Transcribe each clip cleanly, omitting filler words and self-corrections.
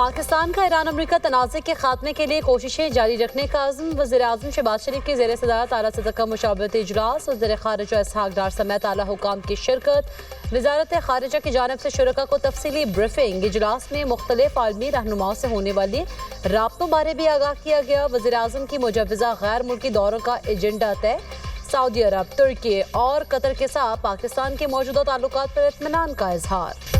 पाकिस्तान का ईरान अमरीका तनाज़े के खात्मे के लिए कोशिशें जारी रखने का अज़्म। वज़ीर-ए-आज़म शहबाज शरीफ के ज़ेर सदारत आला सदर का मुशावरती इजलास, वज़ीर ख़ारिजा इसहाक डार समेत आला हुकाम की शिरकत, वज़ारत ख़ारिजा की जानिब से शुरका को तफसीली ब्रीफिंग। इजलास में मुख्तलिफ आलमी रहनुमाओं से होने वाली राब्तों बारे भी आगाह किया गया। वज़ीर-ए-आज़म की मुजव्वज़ा गैर मुल्की दौरों का एजेंडा तय। सऊदी अरब, तुर्की और कतर के साथ पाकिस्तान के मौजूदा ताल्लुकात पर इत्मीनान का इजहार।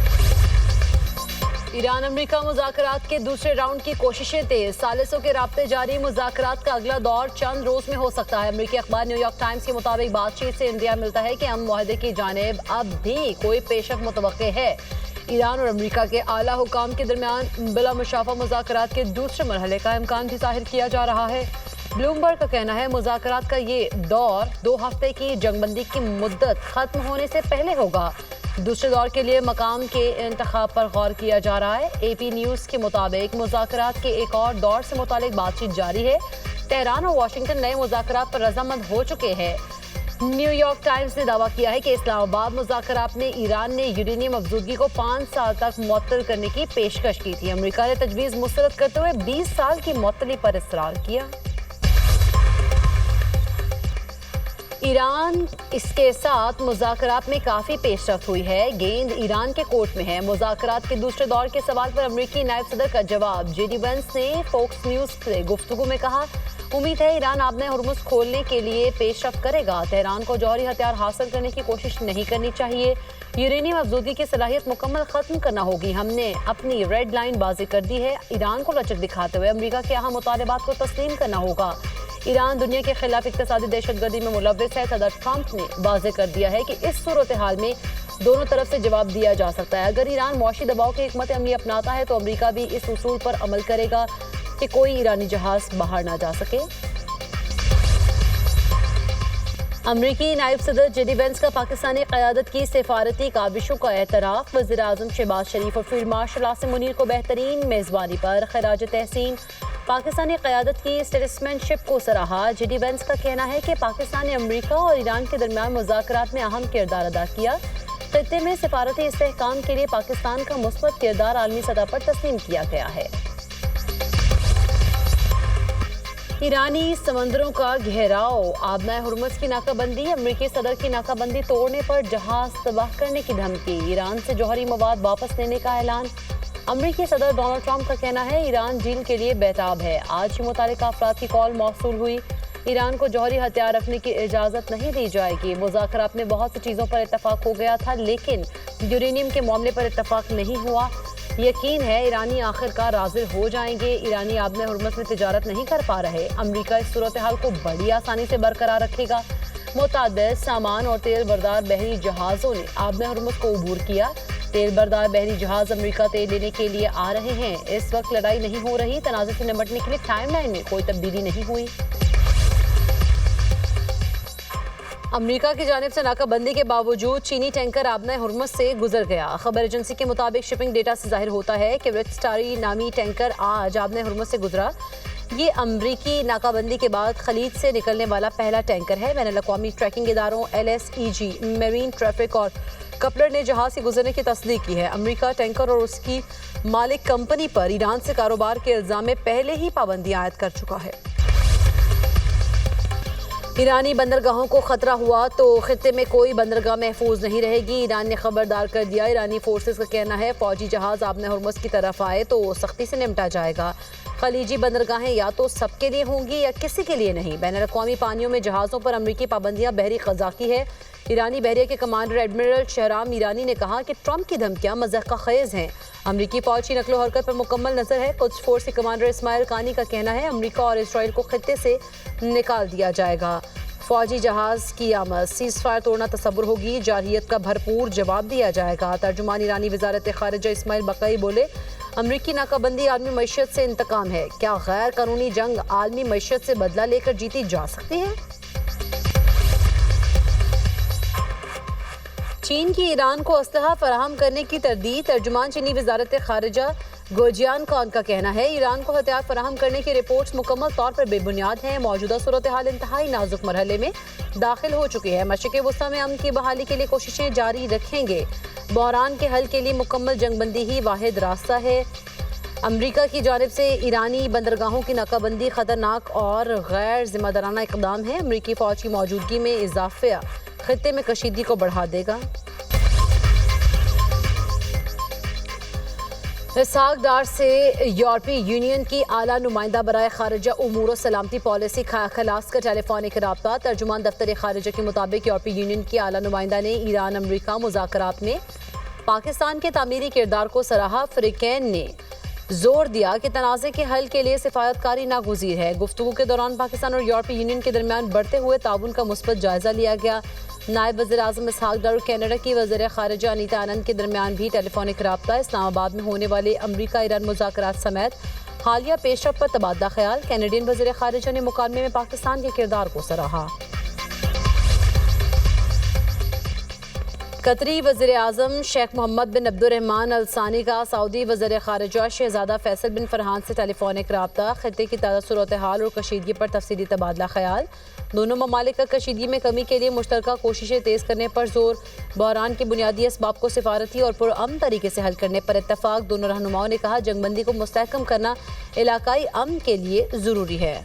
ईरान अमरीका मुज़ाकरात के दूसरे राउंड की कोशिशें तेज, सालिसों के राब्ते जारी। मुज़ाकरात का अगला दौर चंद रोज में हो सकता है। अमरीकी अखबार न्यूयॉर्क टाइम्स के मुताबिक बातचीत से इंदिया मिलता है कि अमन मुआहदे की जानिब अब भी कोई पेशरफ्त मुतवक्के है। ईरान और अमरीका के आला हुकाम के दरमियान बिला मुशाफा मुज़ाकरात के दूसरे मरहले का इम्कान भी ज़ाहिर किया जा रहा है। ब्लूमबर्ग का कहना है मुज़ाकरात का ये दौर 2 हफ्ते की जंगबंदी की मुद्दत खत्म होने से पहले होगा। दूसरे दौर के लिए मकाम के इंतखाब पर गौर किया जा रहा है। AP न्यूज़ के मुताबिक मुज़ाकरात के एक और दौर से मुतालिक बातचीत जारी है। तेहरान और वाशिंगटन नए मुज़ाकरात पर रज़ामंद हो चुके हैं। न्यूयॉर्क टाइम्स ने दावा किया है कि इस्लामाबाद मुज़ाकरात में ईरान ने यूरेनियम अफजूदगी को 5 साल तक मुअत्तल करने की पेशकश की थी। अमरीका ने तजवीज़ मुस्तरद करते हुए 20 साल की मुअत्तली पर इसरार किया। ईरान इसके साथ मुज़ाकरात में काफ़ी पेशरफ्त हुई है। गेंद ईरान के कोर्ट में है। मुज़ाकरात के दूसरे दौर के सवाल पर अमरीकी नायब सदर का जवाब। JD Vance ने फॉक्स न्यूज़ से गुफ्तगू में कहा, उम्मीद है ईरान आबने हुर्मुज़ खोलने के लिए पेशरफ्त करेगा। तेहरान को जौहरी हथियार हासिल करने की कोशिश नहीं करनी चाहिए। यूरेनियम अफजूदगी की सलाहियत मुकम्मल ख़त्म करना होगी। हमने अपनी रेड लाइन बाजी कर दी है। ईरान को लचक दिखाते हुए अमरीका के अहम मुतालबात को तस्लीम करना होगा। ईरान दुनिया के खिलाफ इक़्तिसादी दहशतगर्दी में मुलव्विस है। सदर ट्रंप ने वाज़ेह कर दिया है कि इस सूरत हाल में दोनों तरफ से जवाब दिया जा सकता है। अगर ईरान मुआशी दबाव की हिकमत अमली अपनाता है तो अमरीका भी इस उसूल पर अमल करेगा कि कोई ईरानी जहाज बाहर ना जा सके। अमरीकी नायब सदर JD Vance का पाकिस्तानी क़यादत की सिफारती काविशों का एतराफ़। वज़ीर-ए-आज़म शहबाज शरीफ और फील्ड मार्शल आसिम मुनीर को बेहतरीन मेज़बानी पर खिराज तहसीन। पाकिस्तानी क़यादत की स्टेट्समैनशिप को सराहा। JD Vance का कहना है कि पाकिस्तान ने अमरीका और ईरान के दरमियान मुज़ाकरात में अहम किरदार अदा किया। खित्ते में सिफारती इस्तेहकाम के लिए पाकिस्तान का मुस्बत किरदार आलमी सतह पर तस्लीम किया गया है। ईरानी समंदरों का घेराव, आबनाए हुर्मुज़ की नाकाबंदी। अमरीकी सदर की नाकाबंदी तोड़ने पर जहाज तबाह करने की धमकी। ईरान से जौहरी मवाद वापस लेने का ऐलान। अमरीकी सदर डोनाल्ड ट्रंप का कहना है ईरान डील के लिए बेताब है। आज ही मुतालिका अफराद की कॉल मौसूल हुई। ईरान को जौहरी हथियार रखने की इजाज़त नहीं दी जाएगी। मुज़ाकरात में बहुत सी चीज़ों पर इत्तफाक हो गया था, लेकिन यूरेनियम के मामले पर इत्तफाक नहीं हुआ। यकीन है ईरानी आखिरकार हाजिर हो जाएंगे। ईरानी आबने हुर्मुज़ में तिजारत नहीं कर पा रहे। अमरीका इस सूरत हाल को बड़ी आसानी से बरकरार रखेगा। मुतअद्दिद सामान और तेल बरदार बहरी जहाज़ों ने आबने हुर्मुज़ को अबूर किया। तेल बरदार बहरी जहाज अमरीका तेल लेने के लिए आ रहे हैं। इस वक्त लड़ाई नहीं हो रही। तनाज़े से निपटने के लिए टाइमलाइन में कोई तब्दीली नहीं हुई। अमरीका की जानिब से नाकाबंदी के बावजूद चीनी टैंकर आबनाए हुर्मुज़ से गुजर गया। खबर एजेंसी के मुताबिक शिपिंग डेटा से जाहिर होता है कि रेड स्टारी नामी टैंकर आज आबनाए हुर्मुज़ से गुजरा। ये अमरीकी नाकाबंदी के बाद खलीज से निकलने वाला पहला टैंकर है। बैनुल-अक़वामी ट्रैकिंग इदारों LSEG, मेरीन ट्रैफिक और कपलर ने जहाज से गुजरने की तस्दीक की है। अमरीका टैंकर और उसकी मालिक कंपनी पर ईरान से कारोबार के इल्ज़ाम में पहले ही पाबंदी आयद कर चुका है। ईरानी बंदरगाहों को खतरा हुआ तो खित्ते में कोई बंदरगाह महफूज नहीं रहेगी। ईरान ने खबरदार कर दिया। ईरानी फोर्सेस का कहना है फौजी जहाज आबने हुर्मुज़ की तरफ आए तो सख्ती से निपटा जाएगा। खलीजी बंदरगाहें या तो सबके लिए होंगी या किसी के लिए नहीं। बैनुल-अक़वामी पानियों में जहाज़ों पर अमरीकी पाबंदियां बहरी ख़ज़ा की है। ईरानी बहरिया के कमांडर एडमिरल शहराम ईरानी ने कहा कि ट्रंप की धमकियां मज़ाक़ खेज़ हैं। अमरीकी फौज की नकलो हरकत पर मुकम्मल नज़र है। कुद्स फोर्स के कमांडर इस्माइल कानी का कहना है अमरीका और इसराइल को खित्ते से निकाल दिया जाएगा। फौजी जहाज की आमद सीज़ फायर तोड़ना तसव्वुर होगी। जारहियत का भरपूर जवाब दिया जाएगा। तर्जुमान ईरानी वज़ारत ख़ारिजा इस्माइल बक़ई बोले, अमरीकी नाकाबंदी आलमी मईशत से इंतकाम है। क्या गैर कानूनी जंग आलमी मईशत से बदला लेकर जीती जा सकती है? चीन की ईरान को असलहा फराहम करने की तरदीद। तर्जुमान चीनी वज़ारत ख़ारिजा गोजियान खान का कहना है ईरान को हथियार फराहम करने की रिपोर्ट्स मुकम्मल तौर पर बेबुनियाद हैं। मौजूदा सूरत हाल इंतहाई नाजुक मरहले में दाखिल हो चुकी है। मशरिक़ वस्ता में अमन की बहाली के लिए कोशिशें जारी रखेंगे। बहरान के हल के लिए मुकम्मल जंगबंदी ही वाहिद रास्ता है। امریکہ کی جانب سے ایرانی بندرگاہوں کی ناکہ بندی خطرناک اور غیر ذمہ دارانہ اقدام ہے. امریکی فوج کی موجودگی میں اضافہ خطے میں کشیدگی کو بڑھا دے گا. اسحاق ڈار سے یورپی یونین کی اعلیٰ نمائندہ برائے خارجہ امور و سلامتی پالیسی خلاص کا ٹیلی فونک رابطہ. ترجمان دفتر خارجہ کے مطابق یورپی یونین کی اعلیٰ نمائندہ نے ایران امریکہ مذاکرات میں پاکستان کے تعمیری کردار کو سراہا. فریقین نے زور دیا کہ تنازع کے حل کے لیے سفارت کاری ناگزیر ہے. گفتگو کے دوران پاکستان اور یورپی یونین کے درمیان بڑھتے ہوئے تعاون کا مثبت جائزہ لیا گیا. نائب وزیر اعظم اسحاق ڈار اور کینیڈا کی وزیر خارجہ انیتا آنند کے درمیان بھی ٹیلی فونک رابطہ. اسلام آباد میں ہونے والے امریکہ ایران مذاکرات سمیت حالیہ پیش رفت پر تبادلہ خیال. کینیڈین وزیر خارجہ نے مکالمے میں پاکستان کے کردار کو سراہا. قطری وزیر اعظم شیخ محمد بن عبد الرحمن الثانی کا سعودی وزیر خارجہ شہزادہ فیصل بن فرحان سے ٹیلی فونک رابطہ. خطے کی تازہ صورتحال اور کشیدگی پر تفصیلی تبادلہ خیال. دونوں ممالک کا کشیدگی میں کمی کے لیے مشترکہ کوششیں تیز کرنے پر زور. بحران کے بنیادی اسباب کو سفارتی اور پرامن طریقے سے حل کرنے پر اتفاق. دونوں رہنماؤں نے کہا جنگ بندی کو مستحکم کرنا علاقائی امن کے لیے ضروری ہے.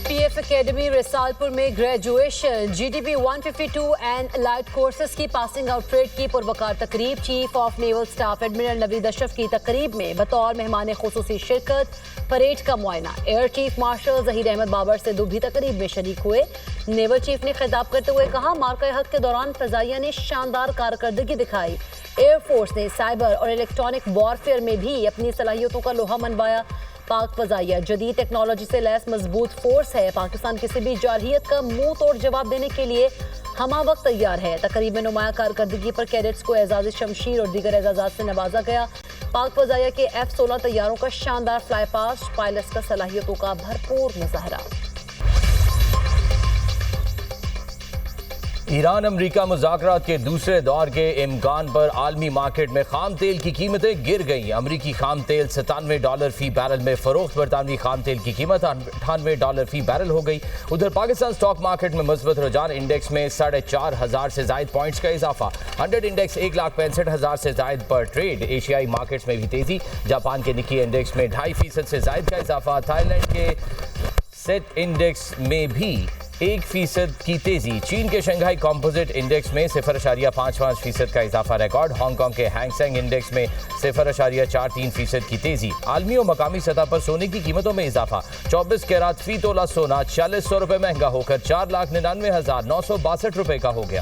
پی ایف اکیڈمی رسالپور میں graduation GDP 152 and light courses کی پاسنگ آؤٹ پریڈ کی پروقار تقریب. Chief of naval staff admiral Naveed Ashraf کی تقریب میں بطور مہمان خصوصی شرکت. پریڈ کا معائنہ. Air chief marshal Zaheer Ahmed Babar Sidhu بھی تقریب میں شریک ہوئے. نیول چیف نے خطاب کرتے ہوئے کہا مارکہ حق کے دوران فضائیہ نے شاندار کارکردگی دکھائی. ایئر فورس نے سائبر اور الیکٹرانک وارفیئر میں بھی اپنی صلاحیتوں کا لوہا منوایا. پاک فضائیہ جدید ٹیکنالوجی سے لیس مضبوط فورس ہے. پاکستان کسی بھی جارحیت کا منہ توڑ جواب دینے کے لیے ہمہ وقت تیار ہے. تقریب میں نمایاں کارکردگی پر کیڈٹس کو اعزاز شمشیر اور دیگر اعزازات سے نوازا گیا. پاک فضائیہ کے F-16 طیاروں کا شاندار فلائی پاسٹ. پائلٹس کا صلاحیتوں کا بھرپور مظاہرہ. ایران امریکہ مذاکرات کے دوسرے دور کے امکان پر عالمی مارکیٹ میں خام تیل کی قیمتیں گر گئیں. امریکی خام تیل $97 فی بیرل میں فروخت. برطانوی خام تیل کی قیمت $98 فی بیرل ہو گئی. ادھر پاکستان سٹاک مارکیٹ میں مثبت رجحان. انڈیکس میں 4,500 سے زائد پوائنٹس کا اضافہ. 100 انڈیکس 1,65,000 سے زائد پر ٹریڈ. ایشیائی مارکیٹس میں بھی تیزی. جاپان کے نکی انڈیکس میں 2.5% سے زائد کا اضافہ. تھائی لینڈ کے سیٹ انڈیکس میں بھی 1% کی تیزی. چین کے شنگھائی کمپوزٹ انڈیکس میں 0.55% کا اضافہ ریکارڈ. ہانگ کانگ کے ہینگ سینگ انڈیکس میں 0.43% کی تیزی. عالمی و مقامی سطح پر سونے کی قیمتوں میں اضافہ. 24 کیرات فی تولہ سونا 4600 روپے مہنگا ہو کر 4,99,962 روپے کا ہو گیا.